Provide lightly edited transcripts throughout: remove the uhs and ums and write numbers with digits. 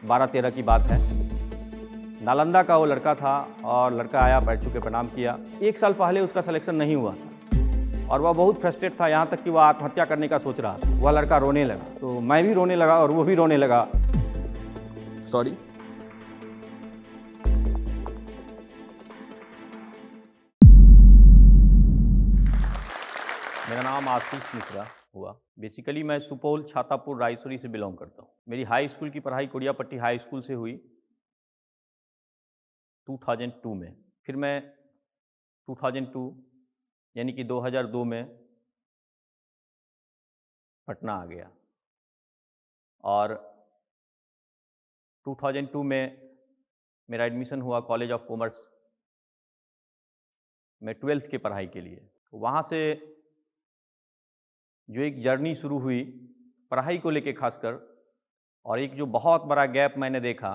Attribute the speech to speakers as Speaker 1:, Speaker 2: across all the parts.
Speaker 1: 12-13 की बात है। नालंदा का वो लड़का था और लड़का आया, बैठू के प्रणाम किया। 1 साल पहले उसका सिलेक्शन नहीं हुआ था और वह बहुत फ्रस्ट्रेट था, यहाँ तक कि वह आत्महत्या करने का सोच रहा था। वह लड़का रोने लगा, तो मैं भी रोने लगा और वो भी रोने लगा। सॉरी। मेरा नाम आशीष मिश्रा हुआ। बेसिकली मैं सुपौल, छातापुर, रायसोरी से बिलोंग करता हूँ। मेरी हाई स्कूल की पढ़ाई कोडियापट्टी हाई स्कूल से हुई 2002 में। फिर मैं 2002 यानी कि 2002 में पटना आ गया और 2002 में मेरा एडमिशन हुआ कॉलेज ऑफ कॉमर्स में 12th की पढ़ाई के लिए। वहाँ से जो एक जर्नी शुरू हुई पढ़ाई को लेके खासकर, और एक जो बहुत बड़ा गैप मैंने देखा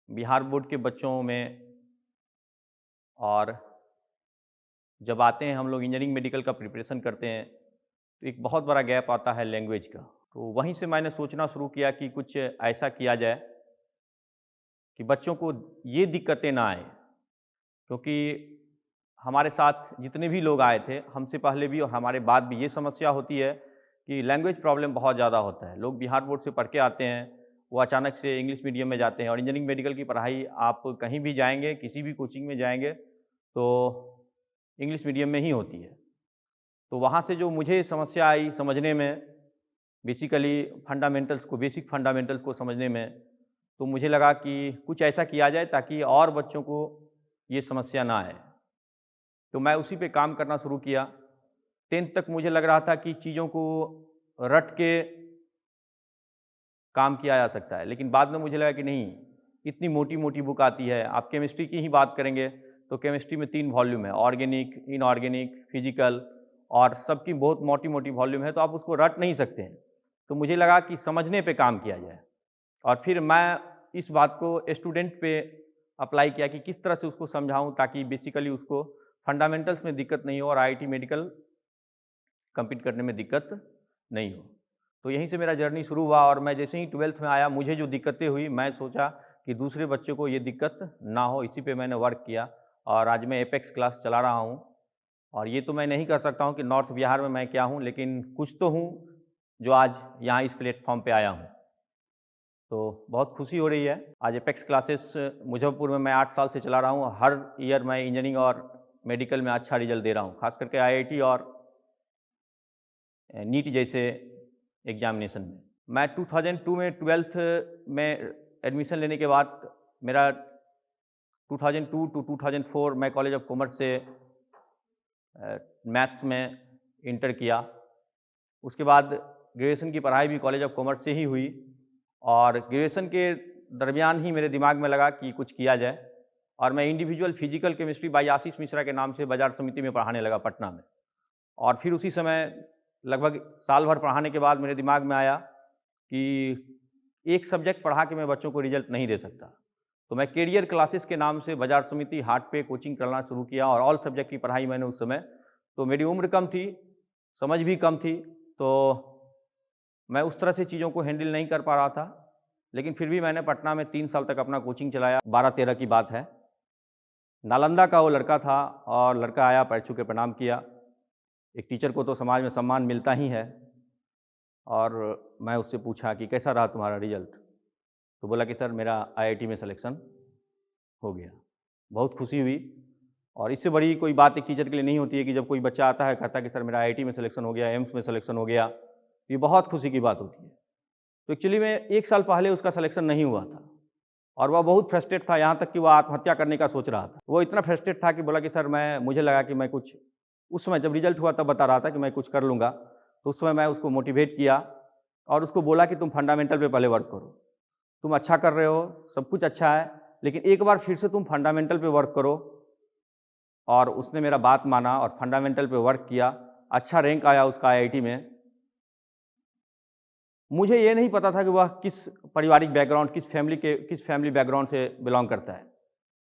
Speaker 1: बिहार बोर्ड के बच्चों में, और जब आते हैं हम लोग इंजीनियरिंग मेडिकल का प्रिपरेशन करते हैं तो एक बहुत बड़ा गैप आता है लैंग्वेज का। तो वहीं से मैंने सोचना शुरू किया कि कुछ ऐसा किया जाए कि बच्चों को ये दिक्कतें ना आए, क्योंकि हमारे साथ जितने भी लोग आए थे, हमसे पहले भी और हमारे बाद भी ये समस्या होती है कि लैंग्वेज प्रॉब्लम बहुत ज़्यादा होता है। लोग बिहार बोर्ड से पढ़ के आते हैं, वो अचानक से इंग्लिश मीडियम में जाते हैं, और इंजीनियरिंग मेडिकल की पढ़ाई आप कहीं भी जाएंगे, किसी भी कोचिंग में जाएंगे तो इंग्लिश मीडियम में ही होती है। तो वहाँ से जो मुझे समस्या आई समझने में, बेसिकली बेसिक फंडामेंटल्स को समझने में, तो मुझे लगा कि कुछ ऐसा किया जाए ताकि और बच्चों को ये समस्या ना आए। तो मैं उसी पे काम करना शुरू किया। 10th तक मुझे लग रहा था कि चीज़ों को रट के काम किया जा सकता है, लेकिन बाद में मुझे लगा कि नहीं, इतनी मोटी-मोटी बुक आती है। आप केमिस्ट्री की ही बात करेंगे तो केमिस्ट्री में 3 वॉल्यूम है, ऑर्गेनिक, इनऑर्गेनिक, फिजिकल, और सबकी बहुत मोटी-मोटी वॉल्यूम है, तो आप उसको रट नहीं सकते हैं। तो मुझे लगा कि समझने पे काम किया जाए, और फिर मैं इस बात को स्टूडेंट पे अप्लाई किया कि किस तरह से उसको समझाऊँ ताकि बेसिकली उसको फंडामेंटल्स में दिक्कत नहीं हो और आईआईटी मेडिकल कम्पीट करने में दिक्कत नहीं हो। तो यहीं से मेरा जर्नी शुरू हुआ, और मैं जैसे ही 12th में आया मुझे जो दिक्कतें हुई, मैं सोचा कि दूसरे बच्चों को ये दिक्कत ना हो, इसी पे मैंने वर्क किया, और आज मैं एपेक्स क्लास चला रहा हूँ। और ये तो मैं नहीं कर सकता हूँ कि नॉर्थ बिहार में मैं क्या हूँ, लेकिन कुछ तो हूँ जो आज यहाँ इस प्लेटफॉर्म पे आया हूँ। तो बहुत खुशी हो रही है। आज एपेक्स क्लासेस मुजफ्फरपुर में मैं 8 साल से चला रहा हूँ। हर ईयर मैं इंजीनियरिंग और मेडिकल में अच्छा रिजल्ट दे रहा हूँ, खास करके आईआईटी और नीट जैसे एग्जामिनेशन में। मैं 2002 में 12th में एडमिशन लेने के बाद मेरा 2002 टू 2004 मैं कॉलेज ऑफ कॉमर्स से मैथ्स में इंटर किया। उसके बाद ग्रेजुएशन की पढ़ाई भी कॉलेज ऑफ कॉमर्स से ही हुई, और ग्रेजुएशन के दरमियान ही मेरे दिमाग में लगा कि कुछ किया जाए, और मैं individual physical chemistry bye Ashish Mishra के नाम से बाजार समिति में पढ़ाने लगा पटना में। और फिर उसी समय लगभग साल भर पढ़ाने के बाद मेरे दिमाग में आया कि एक सब्जेक्ट पढ़ा के मैं बच्चों को रिजल्ट नहीं दे सकता। तो मैं कैरियर क्लासेस के नाम से बाजार समिति हाट पे कोचिंग करना शुरू किया, और ऑल सब्जेक्ट की पढ़ाई मैंने उस समय, तो मेरी उम्र कम थी, समझ भी कम थी, तो मैं उस तरह से चीज़ों को हैंडल नहीं कर पा रहा था। लेकिन फिर भी मैंने पटना में 3 साल तक अपना कोचिंग चलाया। 12-13 की बात है। नालंदा का वो लड़का था और लड़का आया, पैर छू के प्रणाम किया। एक टीचर को तो समाज में सम्मान मिलता ही है, और मैं उससे पूछा कि कैसा रहा तुम्हारा रिजल्ट, तो बोला कि सर मेरा आईआईटी में सिलेक्शन हो गया। बहुत खुशी हुई, और इससे बड़ी कोई बात एक टीचर के लिए नहीं होती है कि जब कोई बच्चा आता है कहता है कि सर मेरा आईआईटी में सिलेक्शन हो गया, एम्स में सिलेक्शन हो गया, ये बहुत खुशी की बात होती है। तो एक्चुअली में 1 साल पहले उसका सिलेक्शन नहीं हुआ था और वह बहुत फ्रस्ट्रेट था, यहाँ तक कि वह आत्महत्या करने का सोच रहा था। वो इतना फ्रस्ट्रेट था कि बोला कि सर मुझे लगा कि मैं कुछ, उस समय जब रिजल्ट हुआ तब बता रहा था कि मैं कुछ कर लूँगा। तो उस समय मैं उसको मोटिवेट किया और उसको बोला कि तुम फंडामेंटल पे पहले वर्क करो, तुम अच्छा कर रहे हो, सब कुछ अच्छा है, लेकिन एक बार फिर से तुम फंडामेंटल पे वर्क करो। और उसने मेरा बात माना और फंडामेंटल पे वर्क किया। अच्छा रैंक आया उसका आईआईटी में। मुझे ये नहीं पता था कि वह किस पारिवारिक बैकग्राउंड, किस फैमिली बैकग्राउंड से बिलोंग करता है,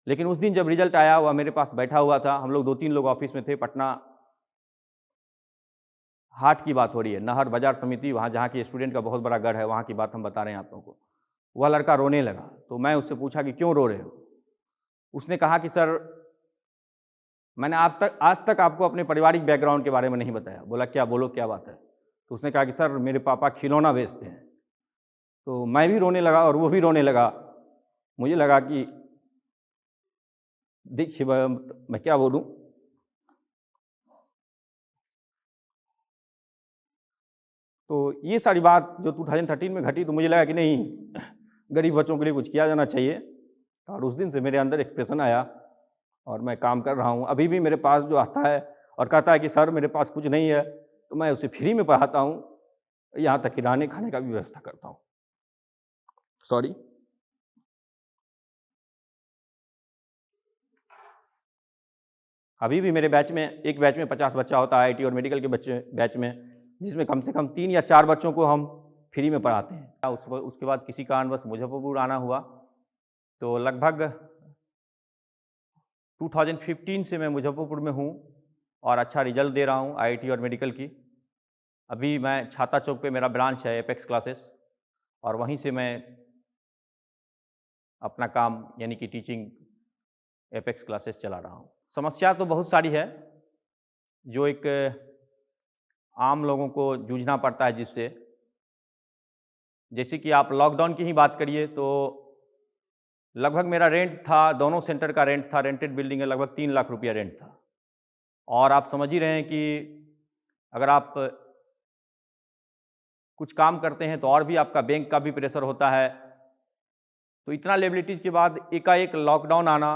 Speaker 1: लेकिन उस दिन जब रिजल्ट आया वह मेरे पास बैठा हुआ था। हम लोग 2-3 लोग ऑफिस में थे। पटना हाट की बात हो रही है, नहर बाजार समिति, वहाँ जहाँ की स्टूडेंट का बहुत बड़ा गढ़ है, वहाँ की बात हम बता रहे हैं आप लोगों को। वह लड़का रोने लगा। तो मैं उससे पूछा कि क्यों रो रहे हो? उसने कहा कि सर, मैंने आज तक आपको अपने पारिवारिक बैकग्राउंड के बारे में नहीं बताया। बोला क्या, बोलो क्या बात है? तो उसने कहा कि सर, मेरे पापा खिलौना बेचते हैं। तो मैं भी रोने लगा और वो भी रोने लगा। मुझे लगा कि देखिए मैं क्या बोलूं, तो ये सारी बात जो 2013 में घटी, तो मुझे लगा कि नहीं, गरीब बच्चों के लिए कुछ किया जाना चाहिए। और उस दिन से मेरे अंदर एक्सप्रेशन आया और मैं काम कर रहा हूँ। अभी भी मेरे पास जो आता है और कहता है कि सर मेरे पास कुछ नहीं है, तो मैं उसे फ्री में पढ़ाता हूँ, यहाँ तक कि रहने खाने का भी व्यवस्था करता हूँ। सॉरी। अभी भी मेरे एक बैच में 50 बच्चा होता है आईटी और मेडिकल के बैच में, जिसमें कम से कम 3 या 4 बच्चों को हम फ्री में पढ़ाते हैं। उसके बाद किसी कारणवश मुजफ्फरपुर आना हुआ, तो लगभग 2015 से मैं मुजफ्फरपुर में हूँ और अच्छा रिजल्ट दे रहा हूँ आईटी और मेडिकल की। अभी मैं छाता चौक पे मेरा ब्रांच है एपेक्स क्लासेस, और वहीं से मैं अपना काम यानी कि टीचिंग एपेक्स क्लासेस चला रहा हूँ। समस्या तो बहुत सारी है जो एक आम लोगों को जूझना पड़ता है जिससे, जैसे कि आप लॉकडाउन की ही बात करिए तो लगभग मेरा रेंट था, दोनों सेंटर का रेंट था, रेंटेड बिल्डिंग है, लगभग 3 लाख रुपया रेंट था। और आप समझ ही रहे हैं कि अगर आप कुछ काम करते हैं तो और भी आपका बैंक का भी प्रेशर होता है। तो इतना लेबिलिटीज़ के बाद एकाएक लॉकडाउन आना,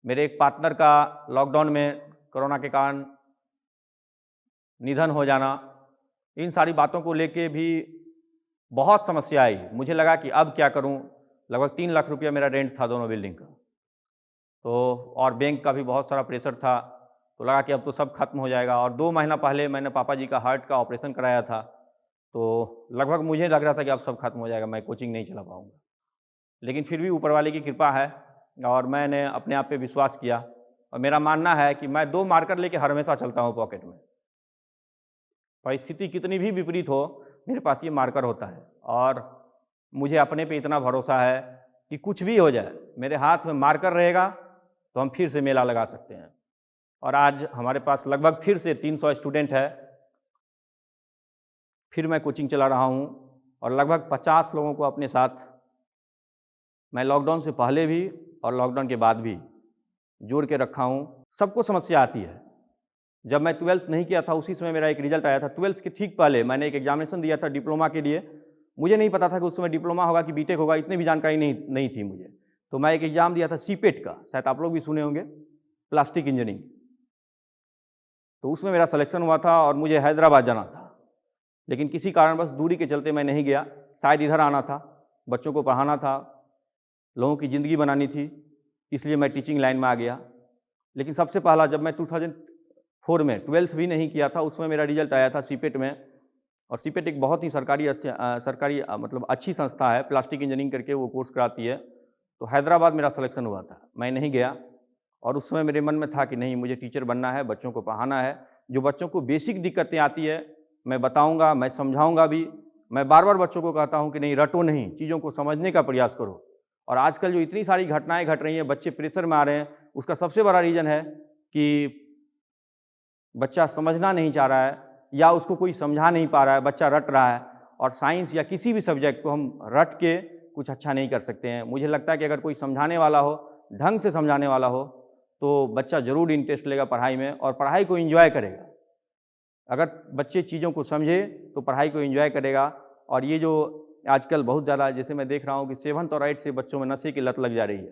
Speaker 1: मेरे एक पार्टनर का लॉकडाउन में कोरोना के कारण निधन हो जाना, इन सारी बातों को लेके भी बहुत समस्या आई। मुझे लगा कि अब क्या करूं। लगभग 3 लाख रुपया मेरा रेंट था दोनों बिल्डिंग का, तो और बैंक का भी बहुत सारा प्रेशर था। तो लगा कि अब तो सब खत्म हो जाएगा। और 2 महीना पहले मैंने पापा जी का हार्ट का ऑपरेशन कराया था, तो लगभग मुझे लग रहा था कि अब सब खत्म हो जाएगा, मैं कोचिंग नहीं चला पाऊँगा। लेकिन फिर भी ऊपर वाले की कृपा है और मैंने अपने आप पे विश्वास किया। और मेरा मानना है कि मैं 2 मार्कर लेके हर हमेशा चलता हूँ पॉकेट में। परिस्थिति कितनी भी विपरीत हो, मेरे पास ये मार्कर होता है और मुझे अपने पे इतना भरोसा है कि कुछ भी हो जाए, मेरे हाथ में मार्कर रहेगा तो हम फिर से मेला लगा सकते हैं। और आज हमारे पास लगभग फिर से 300 स्टूडेंट है, फिर मैं कोचिंग चला रहा हूँ और लगभग 50 लोगों को अपने साथ मैं लॉकडाउन से पहले भी और लॉकडाउन के बाद भी जोड़ के रखा हूँ। सबको समस्या आती है। जब मैं 12th नहीं किया था उसी समय मेरा एक रिजल्ट आया था। 12th के ठीक पहले मैंने एक एग्जामिनेशन दिया था डिप्लोमा के लिए। मुझे नहीं पता था कि उस समय डिप्लोमा होगा कि बीटेक होगा, इतनी भी जानकारी नहीं थी मुझे। तो मैं एक एग्जाम दिया था सीपेट का, शायद आप लोग भी सुने होंगे, प्लास्टिक इंजीनियरिंग। तो उसमें मेरा सिलेक्शन हुआ था और मुझे हैदराबाद जाना था, लेकिन किसी कारणवश दूरी के चलते मैं नहीं गया। शायद इधर आना था, बच्चों को पढ़ाना था, लोगों की ज़िंदगी बनानी थी, इसलिए मैं टीचिंग लाइन में आ गया। लेकिन सबसे पहला जब मैं 2004 में 12th भी नहीं किया था, उसमें मेरा रिजल्ट आया था सीपेट में। और सीपेट एक बहुत ही सरकारी मतलब अच्छी संस्था है, प्लास्टिक इंजीनियरिंग करके वो कोर्स कराती है। तो हैदराबाद मेरा सिलेक्शन हुआ था, मैं नहीं गया। और उस समय मेरे मन में था कि नहीं, मुझे टीचर बनना है, बच्चों को पढ़ाना है। जो बच्चों को बेसिक दिक्कतें आती है मैं बताऊँगा, मैं समझाऊँगा भी। मैं बार बार बच्चों को कहता हूँ कि नहीं, रटो नहीं, चीज़ों को समझने का प्रयास करो। और आजकल जो इतनी सारी घटनाएं घट रही हैं, बच्चे प्रेशर में आ रहे हैं, उसका सबसे बड़ा रीज़न है कि बच्चा समझना नहीं चाह रहा है या उसको कोई समझा नहीं पा रहा है, बच्चा रट रहा है। और साइंस या किसी भी सब्जेक्ट को हम रट के कुछ अच्छा नहीं कर सकते हैं। मुझे लगता है कि अगर कोई समझाने वाला हो, ढंग से समझाने वाला हो, तो बच्चा ज़रूर इंटरेस्ट लेगा पढ़ाई में और पढ़ाई को एंजॉय करेगा। अगर बच्चे चीज़ों को समझे तो पढ़ाई को एंजॉय करेगा। और ये जो आजकल बहुत ज़्यादा, जैसे मैं देख रहा हूँ कि 7th और 8th से बच्चों में नशे की लत लग जा रही है।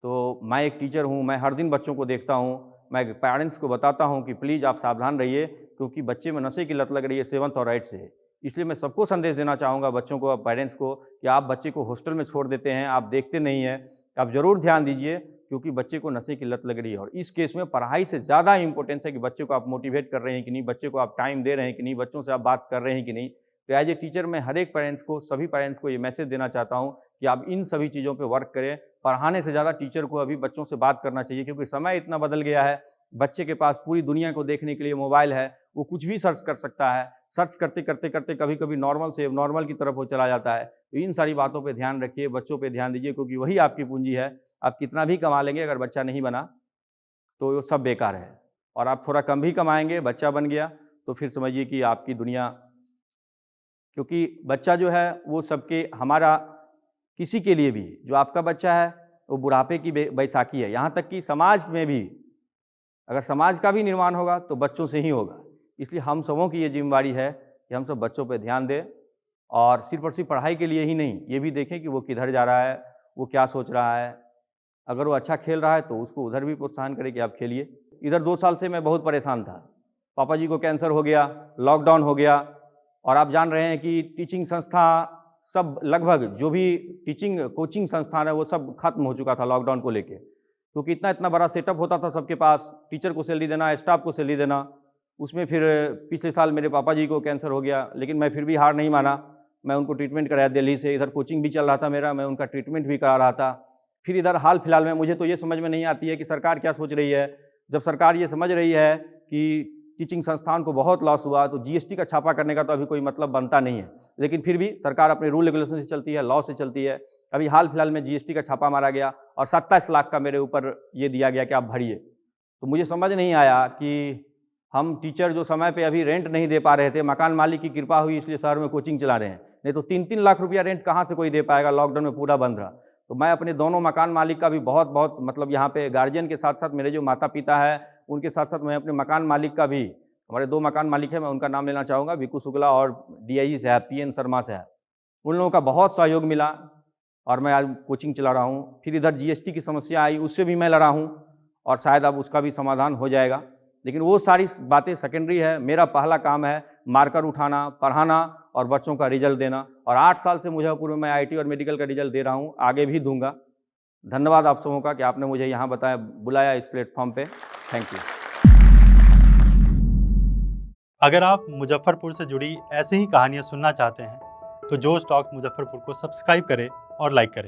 Speaker 1: तो मैं एक टीचर हूँ, मैं हर दिन बच्चों को देखता हूँ, मैं पेरेंट्स को बताता हूँ कि प्लीज़ आप सावधान रहिए, क्योंकि बच्चे में नशे की लत लग रही है 7th और 8th से। इसलिए मैं सबको संदेश देना चाहूँगा, बच्चों को, पेरेंट्स को, कि आप बच्चे को हॉस्टल में छोड़ देते हैं, आप देखते नहीं हैं, आप ज़रूर ध्यान दीजिए, क्योंकि बच्चे को नशे की लत लग रही है। और इस केस में पढ़ाई से ज़्यादा इंपॉर्टेंस है कि बच्चे को आप मोटिवेट कर रहे हैं कि नहीं, बच्चे को आप टाइम दे रहे हैं कि नहीं, बच्चों से आप बात कर रहे हैं कि नहीं। तो एज ए टीचर मैं हर एक पेरेंट्स को, सभी पेरेंट्स को ये मैसेज देना चाहता हूँ कि आप इन सभी चीज़ों पे वर्क करें। पढ़ाने से ज़्यादा टीचर को अभी बच्चों से बात करना चाहिए, क्योंकि समय इतना बदल गया है। बच्चे के पास पूरी दुनिया को देखने के लिए मोबाइल है, वो कुछ भी सर्च कर सकता है, सर्च करते करते करते कभी कभी नॉर्मल से नॉर्मल की तरफ वो चला जाता है। तो इन सारी बातों पे ध्यान रखिए, बच्चों पे ध्यान दीजिए, क्योंकि वही आपकी पूंजी है। आप कितना भी कमा लेंगे, अगर बच्चा नहीं बना तो वो सब बेकार है। और आप थोड़ा कम भी कमाएंगे, बच्चा बन गया तो फिर समझिए कि आपकी दुनिया, क्योंकि बच्चा जो है वो सबके, हमारा किसी के लिए भी, जो आपका बच्चा है वो बुढ़ापे की बैसाखी है। यहाँ तक कि समाज में भी, अगर समाज का भी निर्माण होगा तो बच्चों से ही होगा। इसलिए हम सबों की ये जिम्मेदारी है कि हम सब बच्चों पर ध्यान दें, और सिर्फ और सिर्फ पढ़ाई के लिए ही नहीं, ये भी देखें कि वो किधर जा रहा है, वो क्या सोच रहा है। अगर वो अच्छा खेल रहा है तो उसको उधर भी प्रोत्साहन करें कि आप खेलिए। इधर 2 साल से मैं बहुत परेशान था। पापा जी को कैंसर हो गया, लॉकडाउन हो गया, और आप जान रहे हैं कि टीचिंग संस्था सब, लगभग जो भी टीचिंग कोचिंग संस्थान है वो सब खत्म हो चुका था लॉकडाउन को लेके, क्योंकि इतना बड़ा सेटअप होता था सबके पास, टीचर को सैलरी देना, स्टाफ को सैलरी देना। उसमें फिर पिछले साल मेरे पापा जी को कैंसर हो गया, लेकिन मैं फिर भी हार नहीं माना। मैं उनको ट्रीटमेंट कराया दिल्ली से, इधर कोचिंग भी चल रहा था मेरा, मैं उनका ट्रीटमेंट भी करा रहा था। फिर इधर हाल फिलहाल में मुझे तो ये समझ में नहीं आती है कि सरकार क्या सोच रही है। जब सरकार ये समझ रही है कि टीचिंग संस्थान को बहुत लॉस हुआ, तो जीएसटी का छापा करने का तो अभी कोई मतलब बनता नहीं है। लेकिन फिर भी सरकार अपने रूल रेगुलेशन से चलती है, लॉ से चलती है। अभी हाल फिलहाल में जीएसटी का छापा मारा गया और 27 लाख का मेरे ऊपर ये दिया गया कि आप भरिए। तो मुझे समझ नहीं आया कि हम टीचर जो समय पे अभी रेंट नहीं दे पा रहे थे, मकान मालिक की कृपा हुई इसलिए शहर में कोचिंग चला रहे हैं, नहीं तो 3-3 लाख रुपया रेंट कहाँ से कोई दे पाएगा, लॉकडाउन में पूरा बंद रहा। तो मैं अपने दोनों मकान मालिक का भी बहुत मतलब यहाँ पे गार्जियन के साथ साथ मेरे जो माता पिता है उनके साथ साथ मैं अपने मकान मालिक का भी, हमारे 2 मकान मालिक हैं, मैं उनका नाम लेना चाहूँगा, विकू शुक्ला और डीआईजी साहब पीएन शर्मा साहब। उन लोगों का बहुत सहयोग मिला और मैं आज कोचिंग चला रहा हूँ। फिर इधर जीएसटी की समस्या आई, उससे भी मैं लड़ा हूँ और शायद अब उसका भी समाधान हो जाएगा। लेकिन वो सारी बातें सेकेंडरी है। मेरा पहला काम है मार्कर उठाना, पढ़ाना और बच्चों का रिजल्ट देना। और 8 साल से मुजफ्फरपुर में मैं आईटी और मेडिकल का रिजल्ट दे रहा हूँ, आगे भी दूंगा। धन्यवाद आप सबों का कि आपने मुझे यहाँ बुलाया इस प्लेटफॉर्म पे। Thank you.
Speaker 2: अगर आप मुजफ्फरपुर से जुड़ी ऐसी ही कहानियाँ सुनना चाहते हैं तो जोश टॉक मुजफ्फरपुर को सब्सक्राइब करें और लाइक करें।